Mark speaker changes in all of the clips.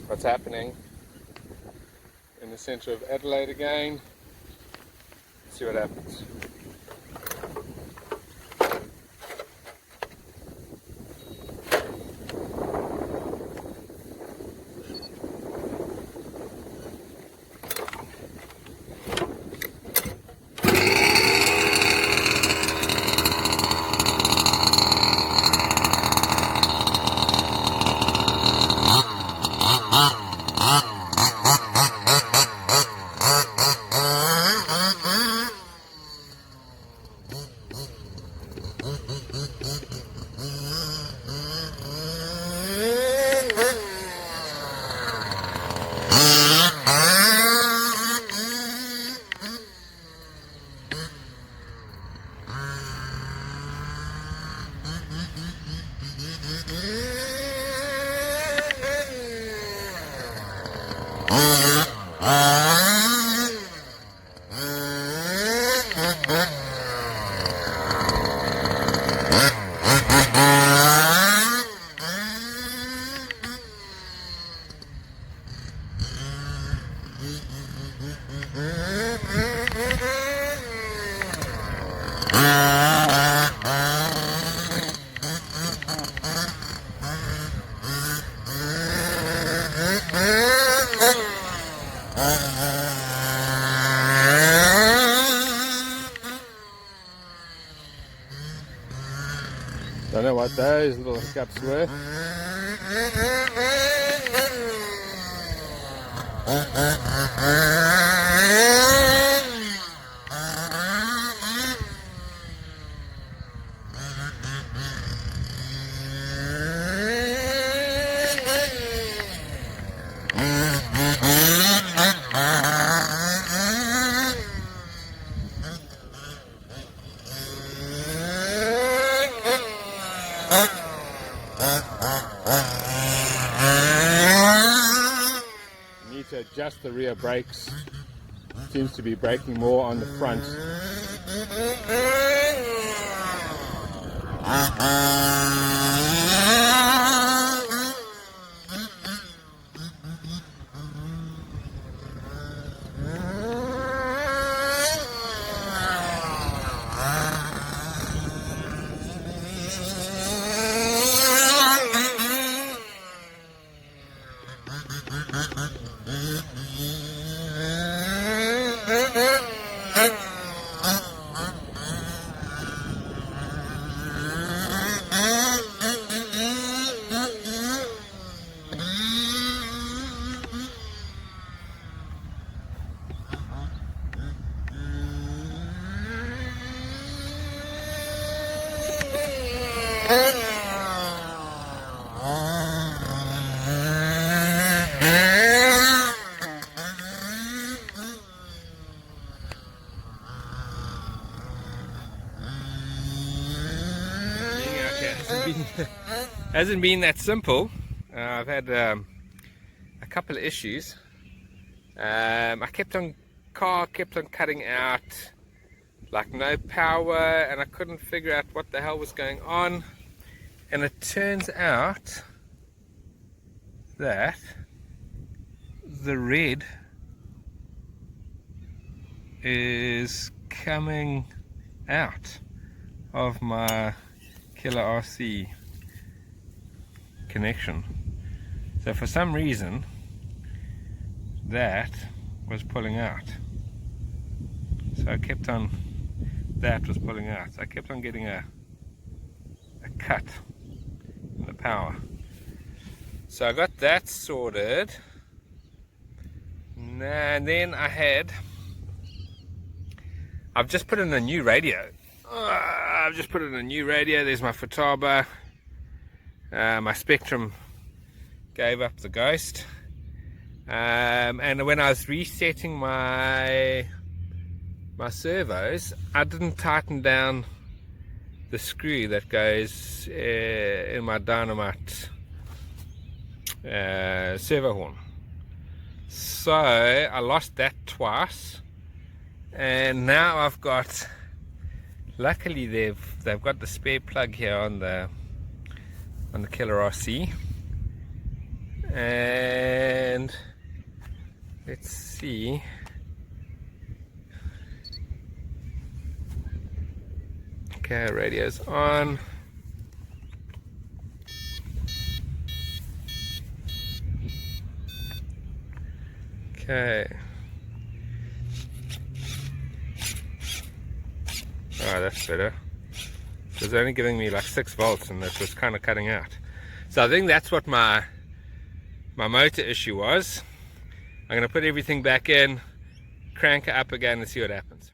Speaker 1: what's happening in the centre of Adelaide again. Let's see what happens. Don't know what those little hiccups were. Need to adjust the rear brakes. Seems to be braking more on the front. Hasn't been that simple. I've had a couple of issues. Car kept on cutting out, like no power, and I couldn't figure out what the hell was going on. And it turns out that the red is coming out of my killer RC connection. So for some reason that was pulling out. So I kept on, that was pulling out. So I kept on getting a cut in the power. So I got that sorted. And then I've just put in a new radio. There's my Futaba. My Spectrum gave up the ghost. And when I was resetting my servos, I didn't tighten down the screw that goes in my Dynamite servo horn. So I lost that twice, and now I've got, luckily they've got the spare plug here on the killer RC, and Let's see. Okay, radio's on. Okay. Oh, that's better. It was only giving me like 6 volts and it was kind of cutting out. So I think that's what my motor issue was. I'm going to put everything back in, crank it up again and see what happens.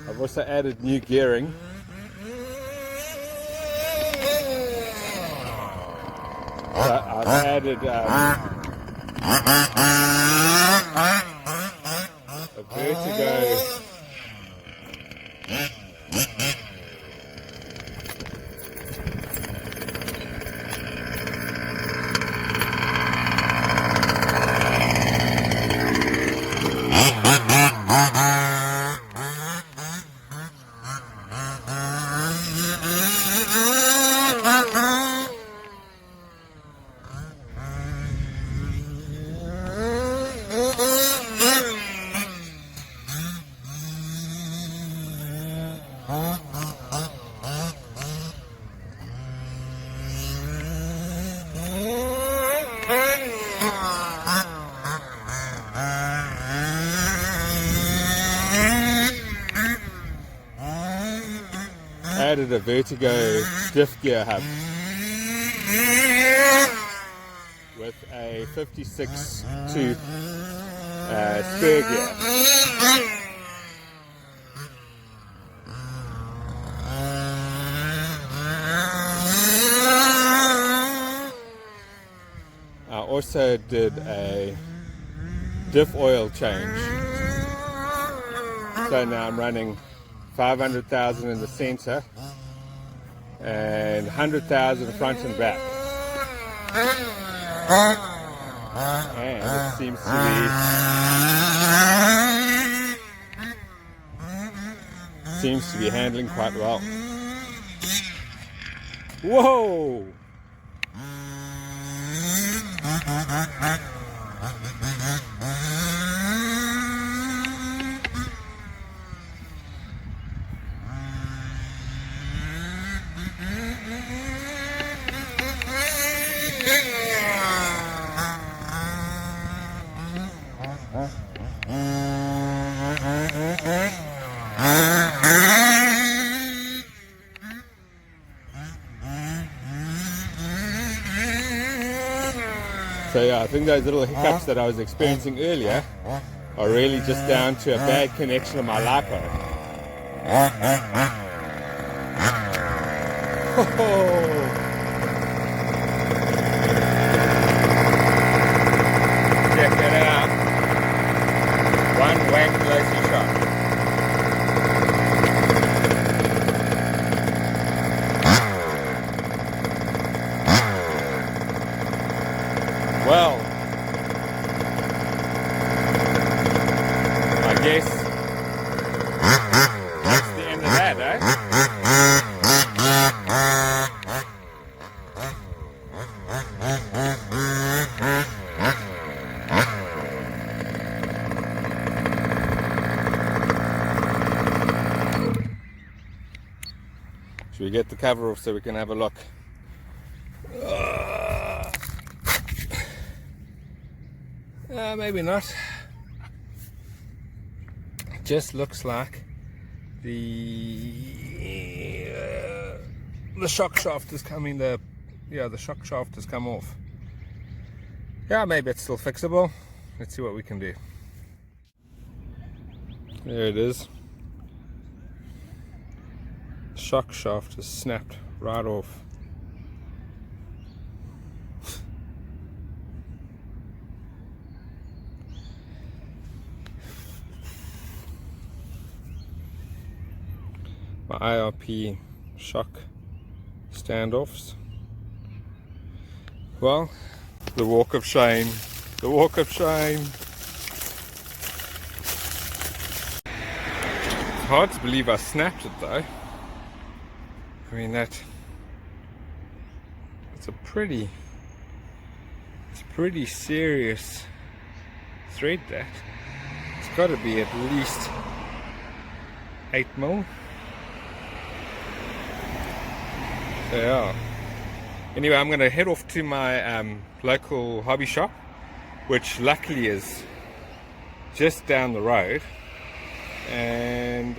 Speaker 1: I've also added new gearing. So I've added a vertigo. Added a vertigo diff gear hub with a 56 tooth spur gear. I also did a diff oil change, so now I'm running 500,000 in the center and 100,000 front and back, and it seems to be handling quite well. Whoa! So yeah, I think those little hiccups that I was experiencing earlier are really just down to a bad connection of my LiPo. Check that out. One wank Losi shot. Well, I guess that's the end of that, eh? Should we get the cover off so we can have a look? Maybe not. It just looks like the shock shaft is coming. The shock shaft has come off. Yeah, maybe it's still fixable. Let's see what we can do. There it is. Shock shaft is snapped right off. my IRP shock standoffs. Well, the walk of shame, the walk of shame. It's hard to believe I snapped it though. I mean it's a pretty serious thread that. It's got to be at least 8 mil. So yeah. Anyway, I'm going to head off to my local hobby shop, which luckily is just down the road. And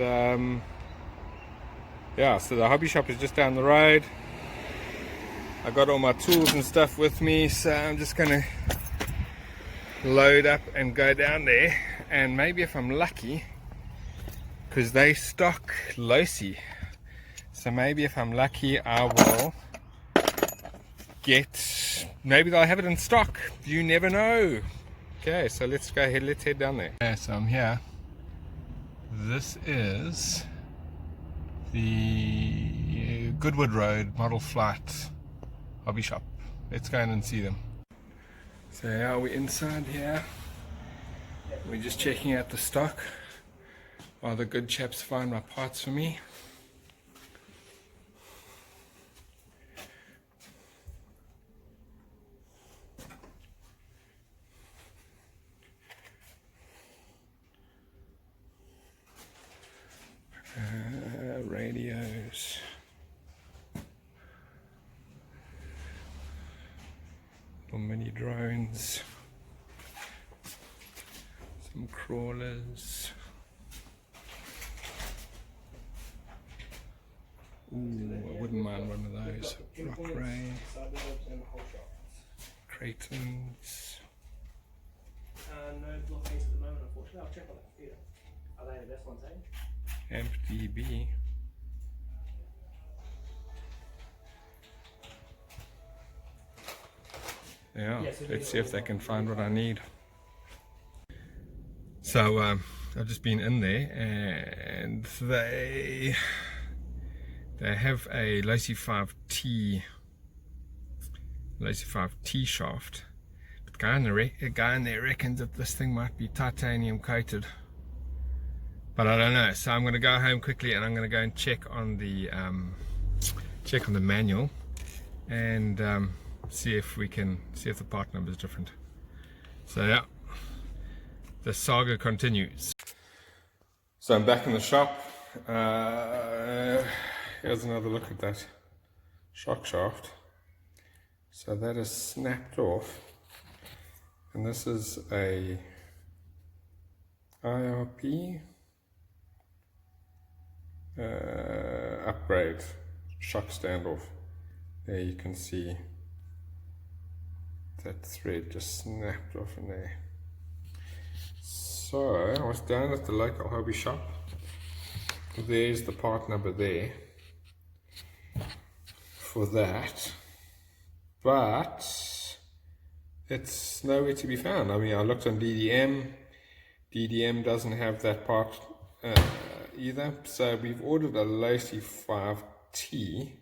Speaker 1: yeah, so the hobby shop is just down the road. I got all my tools and stuff with me, so I'm just going to load up and go down there. And maybe if I'm lucky, because they stock Losi, so maybe if I'm lucky I will get, maybe they'll have it in stock, you never know. Okay, so let's go ahead, let's head down there. Okay, so I'm here. This is the Goodwood Road Model Flight hobby shop. Let's go in and see them. So yeah, we're inside here. We're just checking out the stock while the good chaps find my parts for me. Radios. Little mini drones. Some crawlers. Ooh, I wouldn't mind one of those. Rock Ray. Cratons.
Speaker 2: No blockades at the moment, unfortunately. I'll check on the computer. Are they the best ones, eh?
Speaker 1: AmpDB. Yeah, let's see if they can find what I need. So I've just been in there, and they have a Losi 5T shaft. But the guy in there reckons that this thing might be titanium coated. But I don't know, so I'm going to go home quickly and I'm going to go and check on the manual and see if the part number is different. So yeah, the saga continues. So I'm back in the shop. Here's another look at that Shockshaft. So that is snapped off, and this is a IRP upgrade shock standoff. There you can see that thread just snapped off in there. So I was down at the local hobby shop. There's the part number there for that, but it's nowhere to be found. I mean, I looked on DDM. DDM doesn't have that part either. So we've ordered a Losi 5T,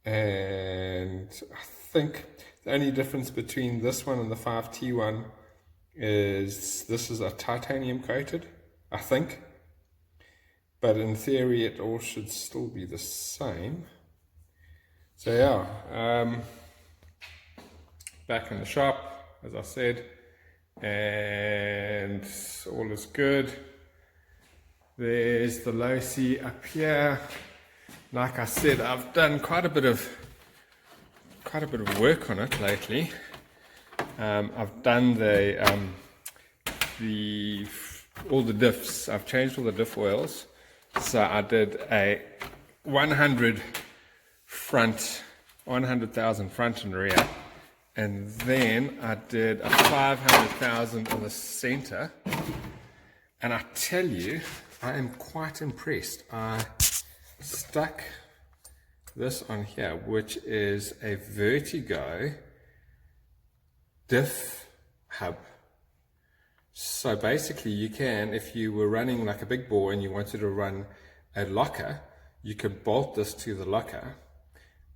Speaker 1: and I think the only difference between this one and the 5T one is this is a titanium coated, I think, but in theory it all should still be the same. So yeah, back in the shop as I said, and all is good. There's the Losi up here. Like I said, I've done quite a bit of work on it lately. I've done all the diffs. I've changed all the diff oils. So I did a 100,000 front and rear, and then I did a 500,000 on the center. And I tell you, I am quite impressed. I stuck this on here, which is a Vertigo Diff Hub. So basically you can, if you were running like a big bore and you wanted to run a locker, you can bolt this to the locker,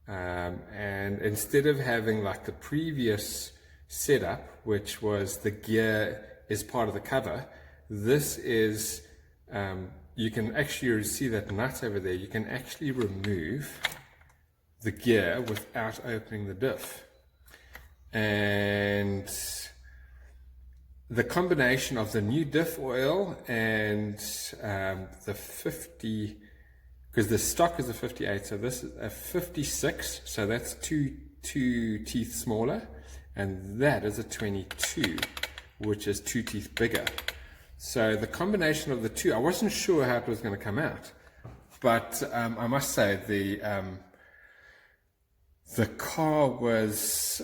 Speaker 1: and instead of having like the previous setup, which was the gear is part of the cover, this is, you can actually see that nut over there, you can actually remove the gear without opening the diff. And the combination of the new diff oil and the 50, because the stock is a 58, so this is a 56, so that's two teeth smaller, and that is a 22, which is 2 teeth bigger. So the combination of the two, I wasn't sure how it was going to come out, but I must say the car was,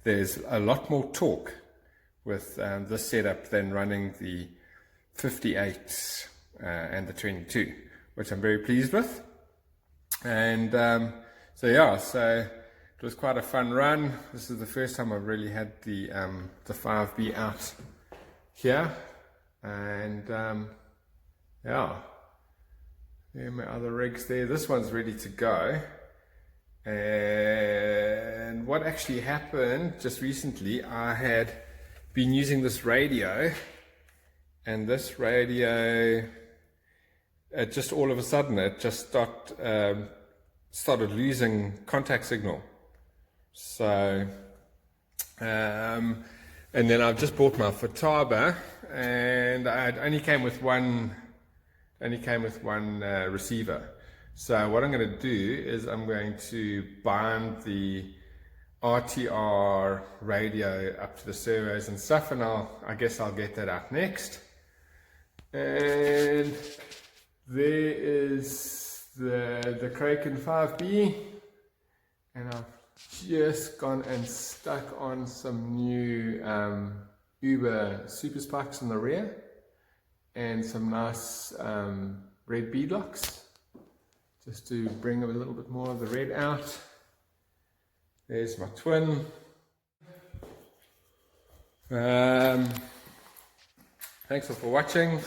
Speaker 1: there's a lot more torque with this setup than running the 58 and the 22, which I'm very pleased with. And so yeah, so it was quite a fun run. This is the first time I've really had the 5B out here, and yeah, there are my other rigs there. This one's ready to go. And what actually happened just recently, I had been using this radio, and this radio, it just all of a sudden it just started losing contact signal. So and then I've just bought my Futaba, and it only came with one receiver. So what I'm going to do is I'm going to bind the RTR radio up to the servos and stuff, and I guess I'll get that out next. And there is the Kraken 5B, and I've just gone and stuck on some new Uber super spikes in the rear and some nice red beadlocks, just to bring a little bit more of the red out. There's my twin. Thanks all for watching.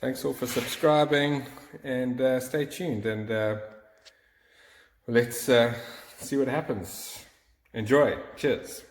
Speaker 1: Thanks all for subscribing, and stay tuned, and let's see what happens. Enjoy. Cheers.